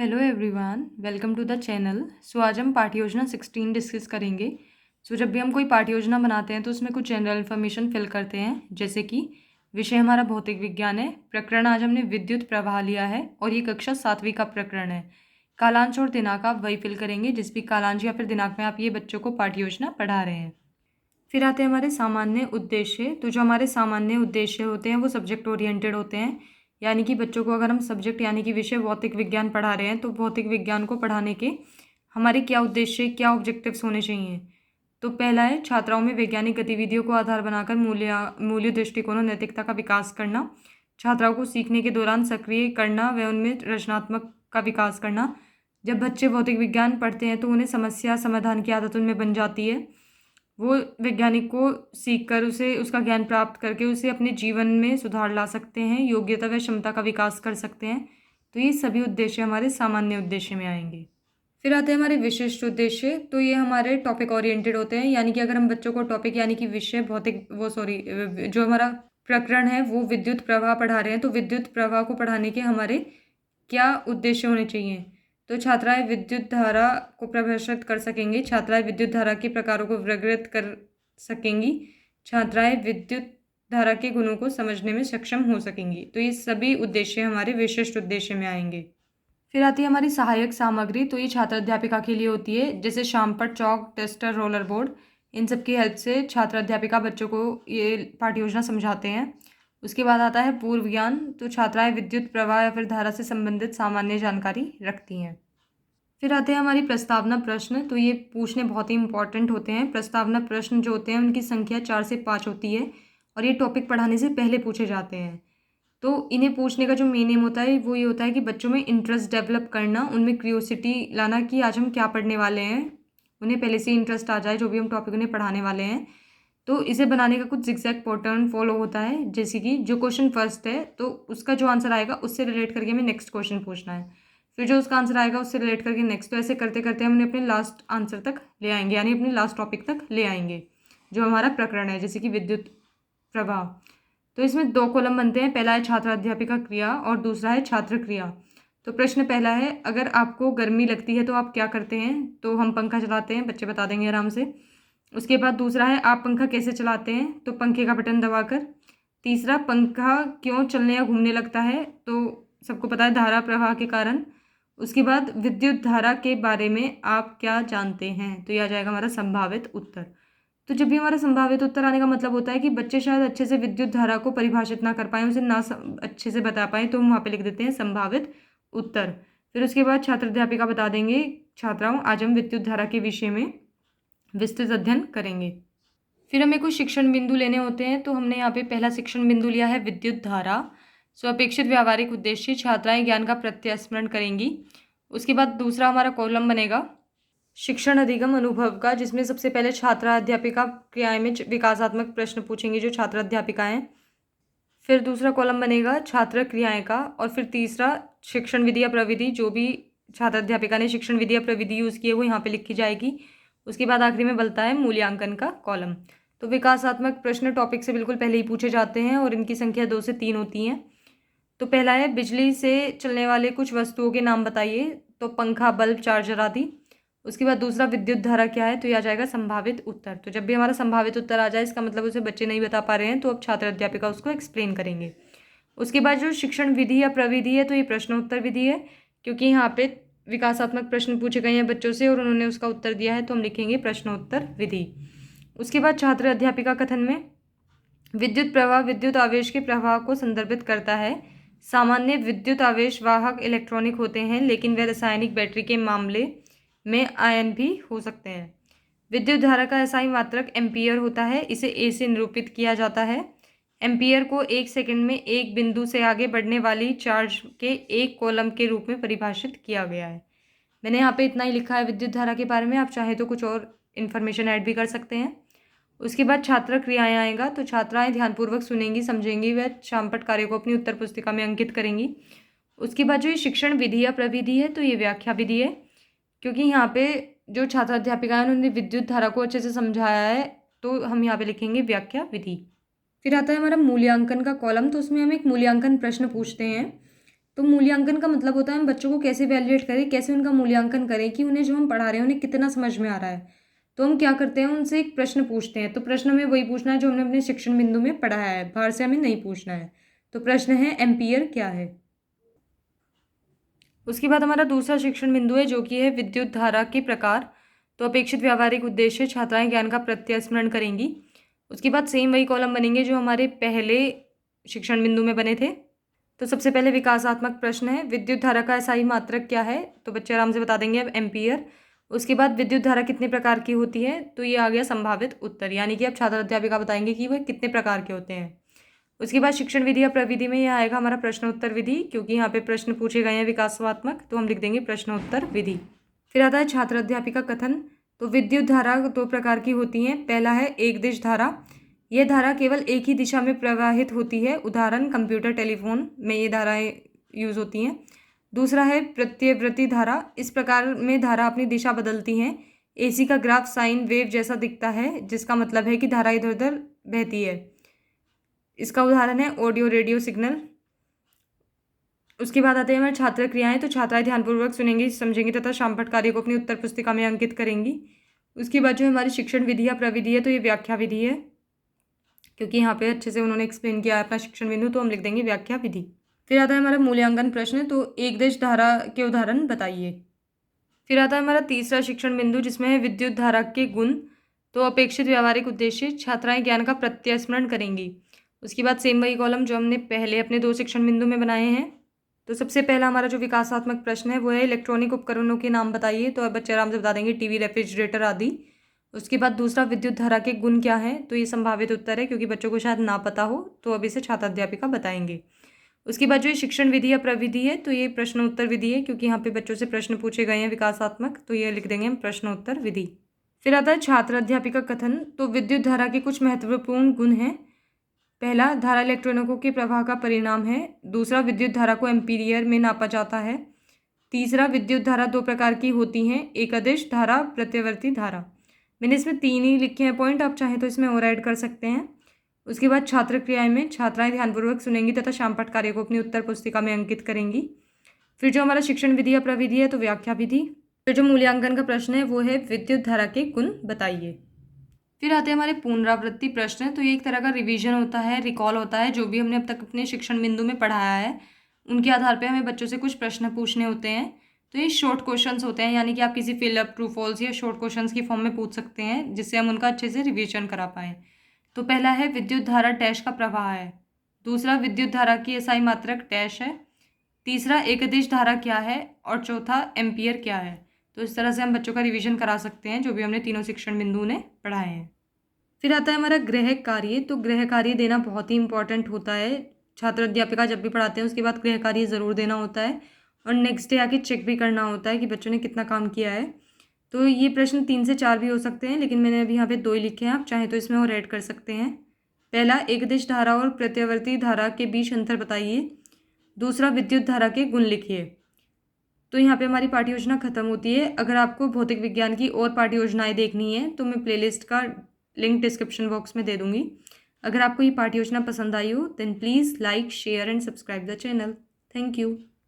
Hello everyone, welcome to the channel. आज हम पाठ्य योजना 16 डिस्कस करेंगे। जब भी हम कोई पाठ्य योजना बनाते हैं तो उसमें कुछ जनरल इन्फॉर्मेशन फिल करते हैं, जैसे कि विषय हमारा भौतिक विज्ञान है। प्रकरण आज हमने विद्युत प्रवाह लिया है और ये कक्षा 7वीं का प्रकरण है। कालांश और दिनांक आप वही फिल करेंगे जिस भी कालांश या फिर दिनांक में आप ये बच्चों को पाठ्य योजना पढ़ा रहे हैं। फिर आते हैं हमारे सामान्य उद्देश्य। जो हमारे सामान्य उद्देश्य होते हैं वो सब्जेक्ट ओरिएंटेड होते हैं, यानी कि बच्चों को अगर हम सब्जेक्ट यानी कि विषय भौतिक विज्ञान पढ़ा रहे हैं तो भौतिक विज्ञान को पढ़ाने के हमारे क्या उद्देश्य, क्या ऑब्जेक्टिव्स होने चाहिए। तो पहला है छात्राओं में वैज्ञानिक गतिविधियों को आधार बनाकर मूल्य दृष्टिकोण और नैतिकता का विकास करना। छात्राओं को सीखने के दौरान सक्रिय करना व उनमें रचनात्मक का विकास करना। जब बच्चे भौतिक विज्ञान पढ़ते हैं तो उन्हें समस्या समाधान की आदत उनमें बन जाती है। वो वैज्ञानिक को सीख कर उसे उसका ज्ञान प्राप्त करके उसे अपने जीवन में सुधार ला सकते हैं, योग्यता व क्षमता का विकास कर सकते हैं। तो ये सभी उद्देश्य हमारे सामान्य उद्देश्य में आएंगे। फिर आते हैं हमारे विशिष्ट उद्देश्य। तो ये हमारे टॉपिक ओरिएंटेड होते हैं, यानी कि अगर हम बच्चों को टॉपिक यानी कि विषय भौतिक जो हमारा प्रकरण है वो विद्युत प्रवाह पढ़ा रहे हैं तो विद्युत प्रवाह को पढ़ाने के हमारे क्या उद्देश्य होने चाहिए। तो छात्राएं विद्युत धारा को प्रदर्शित कर सकेंगी, छात्राएं विद्युत धारा के प्रकारों को वर्गीकृत कर सकेंगी, छात्राएं विद्युत धारा के गुणों को समझने में सक्षम हो सकेंगी। तो ये सभी उद्देश्य हमारे विशिष्ट उद्देश्य में आएंगे। फिर आती है हमारी सहायक सामग्री। तो ये छात्र अध्यापिका के लिए होती है, जैसे शामपट, चौक, टेस्टर, रोलर बोर्ड। इन सब की हेल्प से छात्र अध्यापिका बच्चों को ये पाठ्य योजना समझाते हैं। उसके बाद आता है पूर्व ज्ञान। तो छात्राएं विद्युत प्रवाह या फिर धारा से संबंधित सामान्य जानकारी रखती हैं। फिर आते हैं हमारी प्रस्तावना प्रश्न। तो ये पूछने बहुत ही इंपॉर्टेंट होते हैं। प्रस्तावना प्रश्न जो होते हैं उनकी संख्या 4 से 5 होती है और ये टॉपिक पढ़ाने से पहले पूछे जाते हैं। तो इन्हें पूछने का जो मेन एम होता है वो ये होता है कि बच्चों में इंटरेस्ट डेवलप करना, उनमें क्यूरियोसिटी लाना कि आज हम क्या पढ़ने वाले हैं, उन्हें पहले से इंटरेस्ट आ जाए जो भी हम टॉपिक उन्हें पढ़ाने वाले हैं। तो इसे बनाने का कुछ जिगजैग पैटर्न फॉलो होता है, जैसे कि जो क्वेश्चन फर्स्ट है तो उसका जो आंसर आएगा उससे रिलेट करके हमें नेक्स्ट क्वेश्चन पूछना है, फिर जो उसका आंसर आएगा उससे रिलेट करके नेक्स्ट। तो ऐसे करते करते हम उन्हें अपने लास्ट आंसर तक ले आएंगे, यानी अपने लास्ट टॉपिक तक ले आएंगे जो हमारा प्रकरण है, जैसे कि विद्युत प्रवाह। तो इसमें 2 कॉलम बनते हैं, पहला है छात्र अध्यापिका क्रिया और दूसरा है छात्र क्रिया। तो प्रश्न पहला है, अगर आपको गर्मी लगती है तो आप क्या करते हैं। तो हम पंखा चलाते हैं, बच्चे बता देंगे आराम से। उसके बाद दूसरा है, आप पंखा कैसे चलाते हैं। तो पंखे का बटन दबाकर। तीसरा, पंखा क्यों चलने या घूमने लगता है। तो सबको पता है धारा प्रवाह के कारण। उसके बाद विद्युत धारा के बारे में आप क्या जानते हैं। तो यह आ जाएगा हमारा संभावित उत्तर। तो जब भी हमारा संभावित उत्तर आने का मतलब होता है कि बच्चे शायद अच्छे से विद्युत धारा को परिभाषित ना कर पाएँ, उसे ना अच्छे से बता पाएँ, तो हम वहाँ पे लिख देते हैं संभावित उत्तर। फिर उसके बाद छात्र अध्यापिका बता देंगे, छात्राओं आज हम विद्युत धारा के विषय में विस्तृत अध्ययन करेंगे। फिर हमें कुछ शिक्षण बिंदु लेने होते हैं। तो हमने यहाँ पे पहला शिक्षण बिंदु लिया है विद्युत धारा। अपेक्षित व्यावहारिक उद्देश्य, छात्राएं ज्ञान का प्रत्यास्मरण करेंगी। उसके बाद दूसरा हमारा कॉलम बनेगा शिक्षण अधिगम अनुभव का, जिसमें सबसे पहले छात्रा अध्यापिका क्रियाएं में विकासात्मक प्रश्न पूछेंगी जो छात्र अध्यापिका हैं। फिर दूसरा कॉलम बनेगा छात्र क्रियाएं का, और फिर तीसरा शिक्षण विधि या प्रविधि, जो भी छात्र अध्यापिका ने शिक्षण विधि या प्रविधि यूज़ की है वो यहाँ पे लिखी जाएगी। उसके बाद आखिरी में बनता है मूल्यांकन का कॉलम। तो विकासात्मक प्रश्न टॉपिक से बिल्कुल पहले ही पूछे जाते हैं और इनकी संख्या 2 से 3 होती हैं। तो पहला है, बिजली से चलने वाले कुछ वस्तुओं के नाम बताइए। तो पंखा, बल्ब, चार्जर आदि। उसके बाद दूसरा, विद्युत धारा क्या है। तो यह आ जाएगा संभावित उत्तर। तो जब भी हमारा संभावित उत्तर आ जाए इसका मतलब उसे बच्चे नहीं बता पा रहे हैं, तो अब छात्र अध्यापिका उसको एक्सप्लेन करेंगे। उसके बाद जो शिक्षण विधि या प्रविधि है तो ये प्रश्नोत्तर विधि है, क्योंकि यहाँ पे विकासात्मक प्रश्न पूछे गए हैं बच्चों से और उन्होंने उसका उत्तर दिया है, तो हम लिखेंगे प्रश्नोत्तर विधि। उसके बाद छात्र अध्यापिका कथन में विद्युत प्रवाह विद्युत आवेश के प्रवाह को संदर्भित करता है। सामान्य विद्युत आवेश वाहक इलेक्ट्रॉनिक होते हैं, लेकिन वे रासायनिक बैटरी के मामले में आयन भी हो सकते हैं। विद्युत धारा का एसआई मात्रक एम्पियर होता है, इसे ए से निरूपित किया जाता है। एम्पियर को 1 सेकंड में एक बिंदु से आगे बढ़ने वाली चार्ज के एक कॉलम के रूप में परिभाषित किया गया है। मैंने यहाँ पे इतना ही लिखा है विद्युत धारा के बारे में, आप चाहे तो कुछ और इन्फॉर्मेशन ऐड भी कर सकते हैं। उसके बाद छात्र क्रियाएं आएगा। तो छात्राएं ध्यानपूर्वक सुनेंगी, समझेंगी, व शामपट कार्य को अपनी उत्तर पुस्तिका में अंकित करेंगी। उसके बाद जो ये शिक्षण विधि या प्रविधि है तो ये व्याख्या विधि है, क्योंकि यहाँ पे जो छात्र अध्यापिका है उन्होंने विद्युत धारा को अच्छे से समझाया है, तो हम यहाँ पे लिखेंगे व्याख्या विधि। फिर आता है हमारा मूल्यांकन का कॉलम। तो उसमें हम एक मूल्यांकन प्रश्न पूछते हैं। तो मूल्यांकन का मतलब होता है हम बच्चों को कैसे वैल्यूएट करें, कैसे उनका मूल्यांकन करें कि उन्हें जो हम पढ़ा रहे हैं उन्हें कितना समझ में आ रहा है। तो हम क्या करते हैं, उनसे एक प्रश्न पूछते हैं। तो प्रश्न हमें वही पूछना है जो हमने अपने शिक्षण बिंदु में पढ़ाया है, बाहर से हमें नहीं पूछना है। तो प्रश्न है एम्पियर क्या है। उसके बाद हमारा दूसरा शिक्षण बिंदु है जो कि है विद्युत धारा के प्रकार। तो अपेक्षित व्यावहारिक उद्देश्य, छात्राएं ज्ञान का प्रत्यस्मरण करेंगी। उसके बाद सेम वही कॉलम बनेंगे जो हमारे पहले शिक्षण बिंदु में बने थे। तो सबसे पहले विकासात्मक प्रश्न है, विद्युत धारा का एसआई मात्रक क्या है। तो बच्चे आराम से बता देंगे अब एम्पियर। उसके बाद विद्युत धारा कितने प्रकार की होती है। तो ये आ गया संभावित उत्तर, यानी कि अब छात्र अध्यापिका बताएंगे कि वह कितने प्रकार के होते हैं। उसके बाद शिक्षण विधि या प्रविधि में यह आएगा हमारा प्रश्नोत्तर विधि, क्योंकि यहाँ पे प्रश्न पूछे गए हैं विकासात्मक, तो हम लिख देंगे प्रश्नोत्तर विधि। फिर आता है छात्र अध्यापिका कथन। तो विद्युत धारा दो प्रकार की होती हैं। पहला है एक दिश धारा, यह धारा केवल एक ही दिशा में प्रवाहित होती है। उदाहरण कंप्यूटर, टेलीफोन में ये धाराएं यूज होती हैं। दूसरा है प्रत्यवृत्ति धारा, इस प्रकार में धारा अपनी दिशा बदलती हैं। एसी का ग्राफ साइन वेव जैसा दिखता है, जिसका मतलब है कि धारा इधर उधर बहती है। इसका उदाहरण है ऑडियो रेडियो सिग्नल। उसके बाद आते हैं हमारे छात्र क्रियाएं। तो छात्राएं ध्यानपूर्वक सुनेंगी, समझेंगी तथा शामपट कार्य को अपनी उत्तर पुस्तिका में अंकित करेंगी। उसके बाद जो हमारी शिक्षण विधि या प्रविधि है, तो ये व्याख्या विधि है, क्योंकि यहाँ पे अच्छे से उन्होंने एक्सप्लेन किया है अपना शिक्षण बिंदु, तो हम लिख देंगे व्याख्या विधि। फिर आता है हमारा मूल्यांकन प्रश्न। तो एक देश धारा के उदाहरण बताइए। फिर आता है हमारा तीसरा शिक्षण बिंदु जिसमें है विद्युत धारा के गुण। तो अपेक्षित व्यावहारिक उद्देश्य, छात्राएं ज्ञान का प्रत्यस्मरण करेंगी। उसके बाद सेम वही कॉलम जो हमने पहले अपने दो शिक्षण बिंदु में बनाए हैं। तो सबसे पहला हमारा जो विकासात्मक प्रश्न है वो है इलेक्ट्रॉनिक उपकरणों के नाम बताइए। तो अब बच्चे आराम से बता देंगे टीवी, रेफ्रिजरेटर आदि। उसके बाद दूसरा विद्युत धारा के गुण क्या है। तो ये संभावित उत्तर है, क्योंकि बच्चों को शायद ना पता हो, तो अब इसे छात्र अध्यापिका बताएंगे। उसके बाद जो ये शिक्षण विधि या प्रविधि है, तो ये प्रश्नोत्तर विधि है, क्योंकि यहाँ पे बच्चों से प्रश्न पूछे गए हैं विकासात्मक, तो ये लिख देंगे हम प्रश्नोत्तर विधि। फिर आता है छात्र अध्यापिका कथन। तो विद्युत धारा के कुछ महत्वपूर्ण गुण हैं। पहला, धारा इलेक्ट्रॉनों के प्रवाह का परिणाम है। दूसरा, विद्युत धारा को एम्पीयर में नापा जाता है। तीसरा, विद्युत धारा दो प्रकार की होती हैं, एक अदिश धारा, प्रत्यवर्ती धारा। मैंने इसमें 3 ही लिखे हैं पॉइंट, आप चाहें तो इसमें और ऐड कर सकते हैं। उसके बाद छात्र क्रियाएं में छात्राएं ध्यानपूर्वक सुनेंगी तथा शामपट कार्य को अपनी उत्तर पुस्तिका में अंकित करेंगी। फिर जो हमारा शिक्षण विधि या प्रविधि है, तो व्याख्या विधि। फिर जो मूल्यांकन का प्रश्न है वो है विद्युत धारा के गुण बताइए। फिर आते हैं हमारे पुनरावृत्ति प्रश्न। तो ये एक तरह का रिवीजन होता है, रिकॉल होता है, जो भी हमने अब तक अपने शिक्षण बिंदु में पढ़ाया है उनके आधार पे हमें बच्चों से कुछ प्रश्न पूछने होते हैं। तो ये शॉर्ट क्वेश्चंस होते हैं, यानी कि आप किसी फिलअप, ट्रू फॉल्स या शॉर्ट क्वेश्चंस की फॉर्म में पूछ सकते हैं, जिससे हम उनका अच्छे से रिवीजन करा पाएँ। तो पहला है विद्युत धारा डैश का प्रवाह है। दूसरा, विद्युत धारा की एसआई मात्रक डैश है। तीसरा, एकदिश धारा क्या है। और चौथा, एम्पियर क्या है। तो इस तरह से हम बच्चों का रिवीजन करा सकते हैं जो भी हमने तीनों शिक्षण बिंदु ने पढ़ाए हैं। फिर आता है हमारा गृह कार्य। तो गृह कार्य देना बहुत ही इंपॉर्टेंट होता है। छात्र अध्यापिका जब भी पढ़ाते हैं उसके बाद गृह कार्य ज़रूर देना होता है, और नेक्स्ट डे आके चेक भी करना होता है कि बच्चों ने कितना काम किया है। तो ये प्रश्न 3 से 4 भी हो सकते हैं, लेकिन मैंने अभी यहाँ पे 2 ही लिखे हैं, आप चाहें तो इसमें और ऐड कर सकते हैं। पहला, एकदिश धारा और प्रत्यवर्ती धारा के बीच अंतर बताइए। दूसरा, विद्युत धारा के गुण लिखिए। तो यहाँ पे हमारी पाठ्य योजना खत्म होती है। अगर आपको भौतिक विज्ञान की और पाठ्य योजनाएं देखनी है तो मैं प्लेलिस्ट का लिंक डिस्क्रिप्शन बॉक्स में दे दूँगी। अगर आपको ये पाठ्य योजना पसंद आई हो then please like, share and subscribe the channel. Thank you.